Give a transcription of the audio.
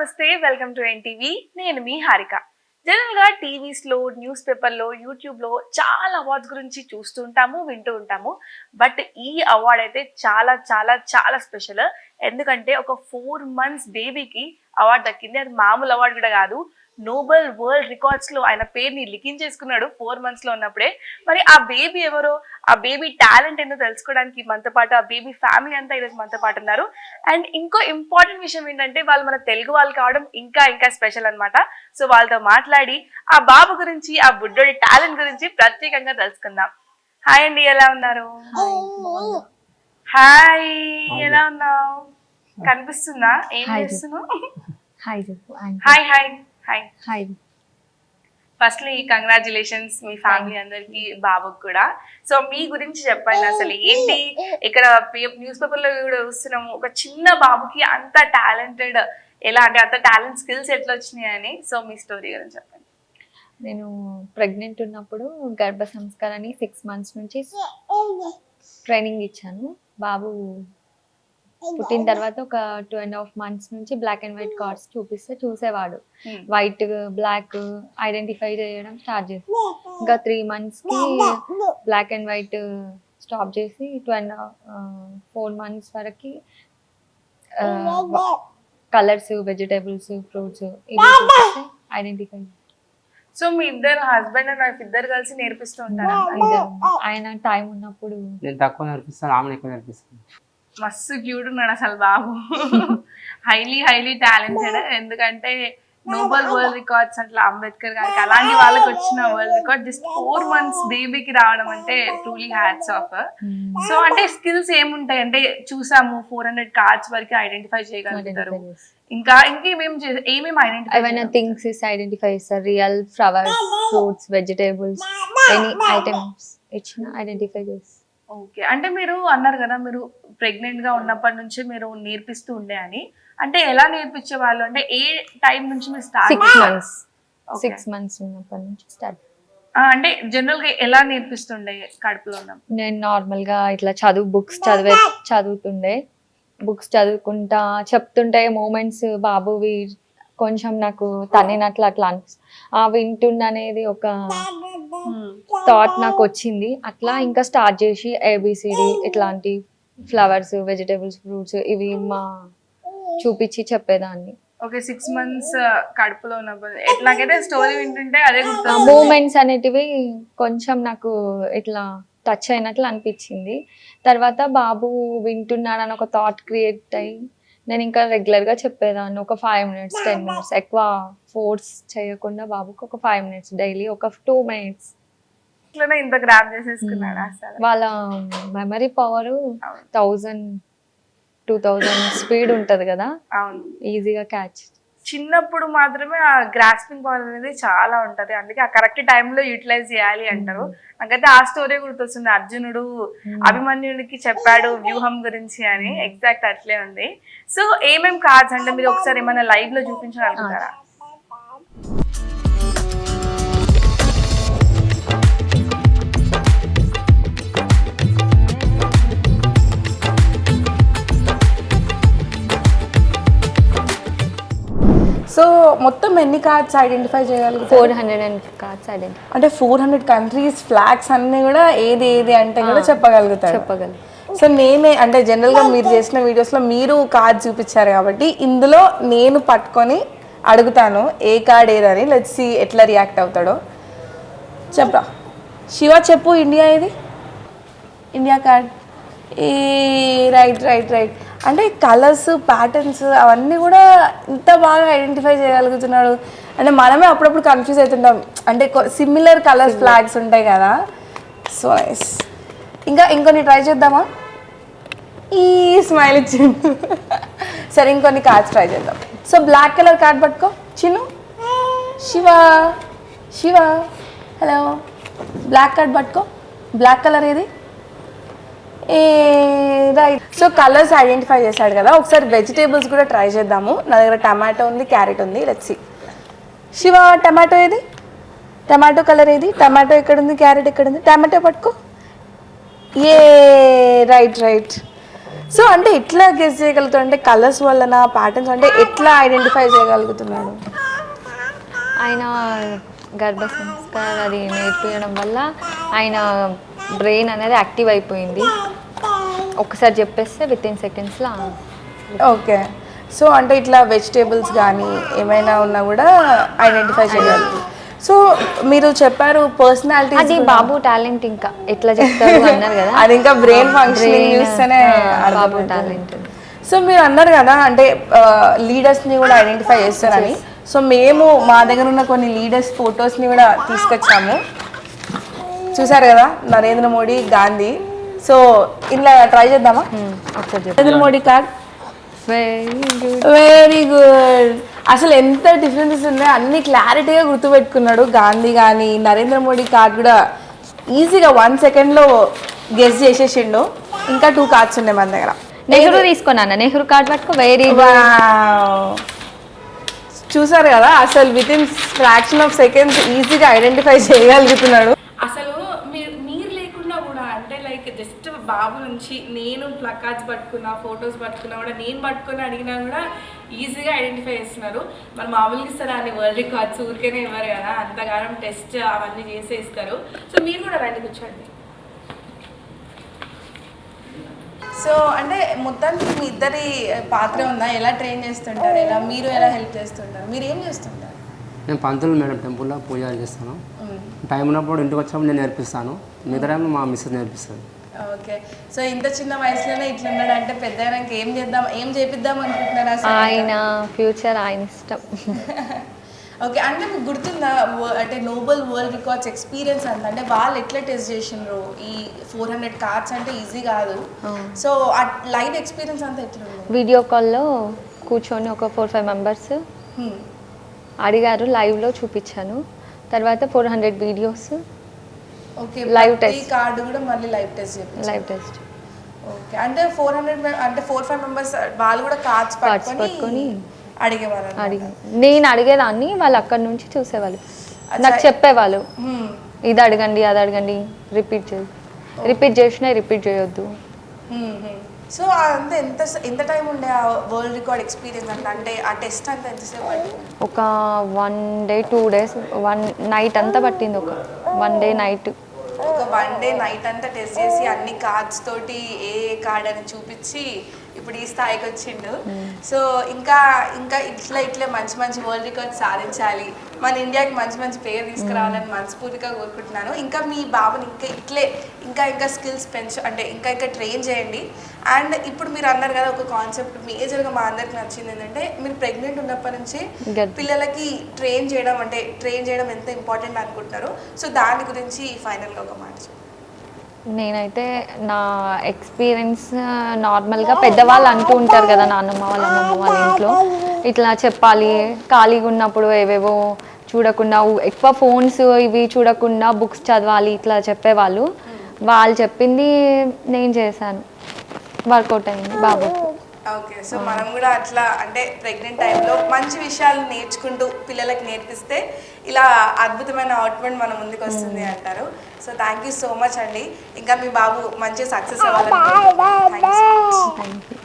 నమస్తే, welcome to NTV. నేను మీ హారిక. జనరల్గా టీవీస్లో, న్యూస్ పేపర్లో, యూట్యూబ్లో చాలా అవార్డ్స్ గురించి చూస్తూ ఉంటాము, వింటూ ఉంటాము. బట్ ఈ అవార్డ్ అయితే చాలా చాలా చాలా స్పెషల్. ఎందుకంటే ఒక 4 months బేబీకి అవార్డు దక్కింది. అది మామూలు అవార్డు కూడా కాదు. నోబెల్ వరల్డ్ రికార్డ్స్లో ఆయన పేరుని లిఖించేసుకున్నాడు 4 monthsలో ఉన్నప్పుడే. మరి ఆ బేబీ ఎవరో, ఆ బేబీ టాలెంట్ ఏంటో తెలుసుకోవడానికి మనతో పాటు ఆ బేబీ ఫ్యామిలీ అంతా ఈరోజు మనతో పాటు ఉన్నారు. అండ్ ఇంకో ఇంపార్టెంట్ విషయం ఏంటంటే వాళ్ళు మన తెలుగు వాళ్ళు కావడం ఇంకా ఇంకా స్పెషల్ అనమాట. సో వాళ్ళతో మాట్లాడి ఆ బాబు గురించి, ఆ బుడ్డోడి టాలెంట్ గురించి ప్రత్యేకంగా తెలుసుకుందాం. హాయ్ అండి, ఎలా ఉన్నారు? హాయ్, ఎలా ఉన్నావు? కనిపిస్తుందా? ఏం చేస్తున్నావు? Hi hi hi hi. Firstly congratulations మీ ఫ్యామిలీ అందరికి, బాబుకి కూడా. సో మీ గురించి చెప్పండి, అసలు ఏంటి ఇక్కడ న్యూస్ పేపర్లో కూడా చూస్తున్నాము ఒక చిన్న బాబుకి అంత టాలెంటెడ్, ఎలా అంటే అంత టాలెంట్ స్కిల్స్ ఎట్లా వచ్చినాయి అని. సో మీ స్టోరీ గురించి చెప్పండి. నేను ప్రెగ్నెంట్ ఉన్నప్పుడు గర్భ సంస్కారాన్ని 6 months నుంచి ట్రైనింగ్ ఇచ్చాను. బాబు పుట్టిన తర్వాత ఒక 2.5 months నుంచి బ్లాక్ అండ్ వైట్ కార్డ్స్ చూపిస్తే చూసేవాడు. వైట్ బ్లాక్ ఐడెంటిఫై చేయడం స్టార్ట్ చేసి ఇంకా 3 monthsకి బ్లాక్ అండ్ వైట్ స్టాప్ చేసి 4 months వరకు కలర్స్, వెజిటేబుల్స్, ఫ్రూట్స్ ఇవి చూపిస్తే ఐడెంటిఫై. సో మీ ఇద్దరు హస్బెండ్ అండ్ వైఫ్ ఇద్దరు కలిసి నేర్పిస్తూ ఉంటారు? ఆయన టైం ఉన్నప్పుడు నేను తక్కువ నేర్పిస్తాను, ఆమె ఎక్కువ నేర్పిస్తాను. మస్తు క్యూట్ ఉన్నాడు అసలు బాబు. Highly talented. ఎందుకంటే నోబెల్ వరల్డ్ రికార్డ్స్ అట్లా అంబేద్కర్ గారికి అలాంటి వాళ్ళకి వచ్చిన వరల్డ్ రికార్డ్ జస్ట్ 4 months బేబీకి రావడం అంటే ట్రూలీ హ్యాట్స్ ఆఫ్. సో అంటే స్కిల్స్ ఏముంటాయి అంటే చూసాము 400 cards వరకు ఐడెంటిఫై చేయగలుగుతారు. ఇంకా ఏమేమి ఐడెంటిఫై చేస్తారు. Real flowers, fruits, vegetables, any items ఇచ్చిన ఐడెంటిఫై చేస్తారు. ఓకే, అంటే మీరు అన్నారు కదా మీరు ప్రెగ్నెంట్ గా ఉన్నప్పటి నుంచి మీరు నేర్పిస్తూ ఉండే అని. అంటే ఎలా నేర్పించే వాళ్ళు, అంటే ఏ టైం నుంచి మీరు స్టార్ట్? 6 months ఉన్నప్పటి నుంచి స్టార్ట్. అంటే జనరల్ గా ఎలా నేర్పిస్తుండే కడుపులో ఉన్నప్పుడు? నేను నార్మల్ గా ఇట్లా బుక్స్ చదువుతుండే. బుక్స్ చదువుకుంటా చెప్తుంటే మూమెంట్స్ బాబువి కొంచెం నాకు తన్నినట్లు అట్లా అనిపిస్తుంది. వింటుండనేది ఒక థాట్ నాకు వచ్చింది. అట్లా ఇంకా స్టార్ట్ చేసి ABCD ఇట్లాంటి ఫ్లవర్స్, వెజిటేబుల్స్, ఫ్రూట్స్ ఇవి చూపించి చెప్పేదాన్ని. ఓకే, 6 months కడుపులో ఉన్నప్పుడు ఎట్లాగైతే స్టోరీ వింటుంటే అదే మూమెంట్స్ అనేటివి కొంచెం నాకు ఇట్లా టచ్ అయినట్లు అనిపించింది. తర్వాత బాబు వింటున్నాడని ఒక థాట్ క్రియేట్ అయ్యి నేను ఇంకా రెగ్యులర్గా చెప్పేదాన్ని. ఒక 5 minutes 10 minutes ఎక్కువ ఫోర్స్ చేయకుండా బాబుకి ఒక 5 minutes డైలీ, ఒక 2 minutes. ఇంత గ్రాప్ చేసేసుకున్నాడు అసలు. వాళ్ళ మెమరీ పవర్ 1000-2000 స్పీడ్ ఉంటది కదా, ఈజీగా క్యాచ్. చిన్నప్పుడు మాత్రమే ఆ గ్రాస్పింగ్ పవర్ అనేది చాలా ఉంటది, అందుకే ఆ కరెక్ట్ టైంలో యూటిలైజ్ చేయాలి అంటారు. నాకైతే ఆ స్టోరీ గుర్తొస్తుంది, అర్జునుడు అభిమన్యుడికి చెప్పాడు వ్యూహం గురించి అని. ఎగ్జాక్ట్ అట్లే ఉంది. సో ఏమేం కార్డ్స్ అంటే మీరు ఒకసారి ఏమైనా లైవ్ లో చూపించగలుగుతారా? సో మొత్తం ఎన్ని కార్డ్స్ ఐడెంటిఫై చేయగలుగుతారు? 400 cards ఐడెంటిఫై. అంటే 400 countries ఫ్లాగ్స్ అన్ని కూడా ఏది అంటే కూడా చెప్పగలుగుతారు. సో నేనే అంటే జనరల్గా మీరు చేసిన వీడియోస్లో మీరు కార్డ్ చూపించారు కాబట్టి ఇందులో నేను పట్టుకొని అడుగుతాను ఏ కార్డ్ ఏదని. లెట్స్ సీ ఎట్లా రియాక్ట్ అవుతాడో. చెప్పరా శివ, చెప్పు ఇండియా ఏది? India card. రైట్. అంటే కలర్స్, ప్యాటర్న్స్ అవన్నీ కూడా ఇంత బాగా ఐడెంటిఫై చేయగలుగుతున్నాడు అంటే మనమే అప్పుడప్పుడు కన్ఫ్యూజ్ అవుతుంటాం. అంటే సిమిలర్ కలర్స్ ఫ్లాగ్స్ ఉంటాయి కదా. So nice. ఇంకొన్ని ట్రై చేద్దామా? ఈ స్మైల్ ఇచ్చిండు. సరే ఇంకొన్ని కార్డ్స్ ట్రై చేద్దాం. సో బ్లాక్ కలర్ కార్డ్ పట్టుకో Chinnu. Shiva hello, black card పట్టుకో. బ్లాక్ కలర్ ఏది? రైట్. సో కలర్స్ ఐడెంటిఫై చేశాడు కదా, ఒకసారి వెజిటేబుల్స్ కూడా ట్రై చేద్దాము. నా దగ్గర టమాటో ఉంది, క్యారెట్ ఉంది. Let's see. శివ, టమాటో ఏది? టమాటో కలర్ ఏది? టమాటో ఎక్కడుంది, క్యారెట్ ఎక్కడుంది? టమాటో పట్టుకో. రైట్. సో అంటే ఎట్లా గెస్ చేయగలుగుతాడు, అంటే కలర్స్ వలన ప్యాటర్న్స్, అంటే ఎట్లా ఐడెంటిఫై చేయగలుగుతున్నాడు? ఆయన గర్భ సంస్కారం అది నేర్పించడం వల్ల ఆయన బ్రెయిన్ అనేది యాక్టివ్ అయిపోయింది. ఒకసారి చెప్పేస్తే విత్ ఇన్ సెకండ్స్లో. ఓకే, సో అంటే ఇట్లా వెజిటేబుల్స్ కానీ ఏమైనా ఉన్నా కూడా ఐడెంటిఫై చేయగలరు. సో మీరు చెప్పారు పర్సనాలిటీ, అది బాబు టాలెంట్. ఇంకా ఎట్లా చెప్తారు అన్నారు కదా, అది ఇంకా బ్రెయిన్ ఫంక్షనింగ్ చూస్తేనే బాబు టాలెంట్. సో మీరు అన్నారు కదా అంటే లీడర్స్ని కూడా ఐడెంటిఫై చేస్తారని. సో మేము మా దగ్గర ఉన్న కొన్ని లీడర్స్ ఫొటోస్ని కూడా తీసుకొచ్చాము. చూసారు కదా, నరేంద్ర మోడీ, గాంధీ. సో ఇలా ట్రై చేద్దామా? ఒకసారి Narendra Modi card. Very good. Very good. అసలు ఎంత డిఫరెన్సెస్ ఉన్నాయో అన్ని క్లారిటీగా గుర్తుపెట్టుకున్నాడు. గాంధీ కానీ నరేంద్ర మోడీ కార్డ్ కూడా ఈజీగా 1 సెకండ్లో గెస్ చేసేసిండు. ఇంకా 2 కార్డ్స్ ఉన్నాయి మన దగ్గర. నెహ్రూ తీసుకున్నాను, నెహ్రూ కార్డ్ పట్టుకో. Very Wow. చూసారు కదా, అసలు with in fraction of seconds ఈజీగా ఐడెంటిఫై చేయగలుగుతున్నాడు. అసలు మీరు లేకుండా కూడా అంటే లైక్ జస్ట్ బాబు నుంచి నేను ప్లకార్డ్స్ పట్టుకున్నా, ఫొటోస్ పట్టుకున్నా కూడా, నేను పట్టుకుని అడిగినా కూడా ఈజీగా ఐడెంటిఫై చేస్తున్నారు. మరి మామూలుగా ఇస్తారా అని వరల్డ్ రికార్డ్స్ ఊరికేనే ఇవ్వరు కదా, అంతగానం టెస్ట్ అవన్నీ చేసే ఇస్తారు. సో మీరు కూడా రండి, కూర్చోండి. సో అంటే మొత్తానికి మీ ఇద్దరి పాత్ర ఉందా? ఎలా ట్రైన్ చేస్తుంటారు, మీరు ఎలా హెల్ప్ చేస్తుంటారు, మీరు ఏం చేస్తుంటారు? నేను పంతులు మేడం, టెంపుల్లో పూజలు చేస్తాను. టైం ఉన్నప్పుడు ఇంటికి వచ్చినప్పుడు నేను నేర్పిస్తాను, మిగతా టైం మా మిస్సెస్ నేర్పిస్తాను. ఓకే, సో ఇంత చిన్న వయసులోనే ఇట్లున్నాడు అంటే పెద్ద అయినాక ఏం చేపిద్దాం అనుకుంటున్నారు అసలు? ఆయన ఫ్యూచర్ ఆయన ఇష్టం. ఓకే, అంటే మీకు గుర్తుందా అంటే నోబెల్ వరల్డ్ రికార్డ్స్ ఎక్స్పీరియన్స్ అంత, అంటే వాళ్ళు ఎట్లా టెస్ట్ చేసిండ్రు? ఈ 400 కార్డ్స్ అంటే ఈజీ కాదు. సో ఆ లైవ్ ఎక్స్పీరియన్స్ అంతా ఎట్లా ఉంది? వీడియో కాల్లో కూర్చొని ఒక 4-5 మెంబర్స్ అడిగారు, లైవ్లో చూపించాను. తర్వాత 400 videos, okay, live test. Card కూడా మళ్ళీ లైవ్ టెస్ట్ చేపించారు. Live test. ఓకే, అంటే 400 అంటే 4-5 మెంబర్స్ వాళ్ళు కూడా కార్డ్స్ పట్టుకొని అడిగేవారు? నేను అడిగేదాన్ని, వాళ్ళు అక్కడి నుంచి చూసేవాళ్ళు, నాకు చెప్పేవాళ్ళు ఇది అడగండి, అది అడగండి, రిపీట్ చేసినా రిపీట్ చేయొద్దు. సో అంతా ఎంత టైం ఉండే ఆ వరల్డ్ రికార్డ్ ఎక్స్పీరియన్స్ అంటే ఆ టెస్ట్ అంతా ఎంతసేపు పట్టింది? ఒక 1 డే 2 డేస్, 1 నైట్ అంతా పట్టింది. ఒక 1 డే నైట్. ఒక 1 డే నైట్ అంతా టెస్ట్ చేసి అన్ని కార్డ్స్ తోటి ఏ కార్డ్ అని చూపించి ఇప్పుడు ఈ స్థాయికి వచ్చిండు. సో ఇంకా ఇంకా ఇట్లా మంచి మంచి వరల్డ్ రికార్డ్ సాధించాలి, మన ఇండియాకి మంచి మంచి పేరు తీసుకురావాలని మనస్ఫూర్తిగా కోరుకుంటున్నాను. ఇంకా మీ బాబుని ఇంకా స్కిల్స్ అంటే ఇంకా ట్రైన్ చేయండి. అండ్ ఇప్పుడు మీరు అన్నారు కదా ఒక కాన్సెప్ట్ మేజర్గా మా అందరికి నచ్చింది ఏంటంటే, మీరు ప్రెగ్నెంట్ ఉన్నప్పటి నుంచి పిల్లలకి ట్రైన్ చేయడం ఎంత ఇంపార్టెంట్ అనుకుంటున్నారు. సో దాని గురించి ఫైనల్గా ఒక మాట చెప్పండి. నేనైతే నా ఎక్స్పీరియన్స్ నార్మల్గా పెద్దవాళ్ళు అంటూ ఉంటారు కదా, నాన్నమ్మ వాళ్ళ అమ్మమ్మ వాళ్ళ ఇంట్లో ఇట్లా చెప్పాలి, ఖాళీగా ఉన్నప్పుడు ఏవేవో చూడకుండా, ఎక్కువ ఫోన్స్ ఇవి చూడకుండా బుక్స్ చదవాలి ఇట్లా చెప్పేవాళ్ళు. వాళ్ళు చెప్పింది నేను చేశాను, వర్కౌట్ అయింది బాబు. ఓకే, సో మనం కూడా అట్లా అంటే ప్రెగ్నెంట్ టైంలో మంచి విషయాలు నేర్చుకుంటూ పిల్లలకి నేర్పిస్తే ఇలా అద్భుతమైన అవుట్పుట్ మన ముందుకు వస్తుంది అంటారు. So thank you so much అండి. ఇంకా మీ బాబు మంచి సక్సెస్ అవ్వాలని. Thank you.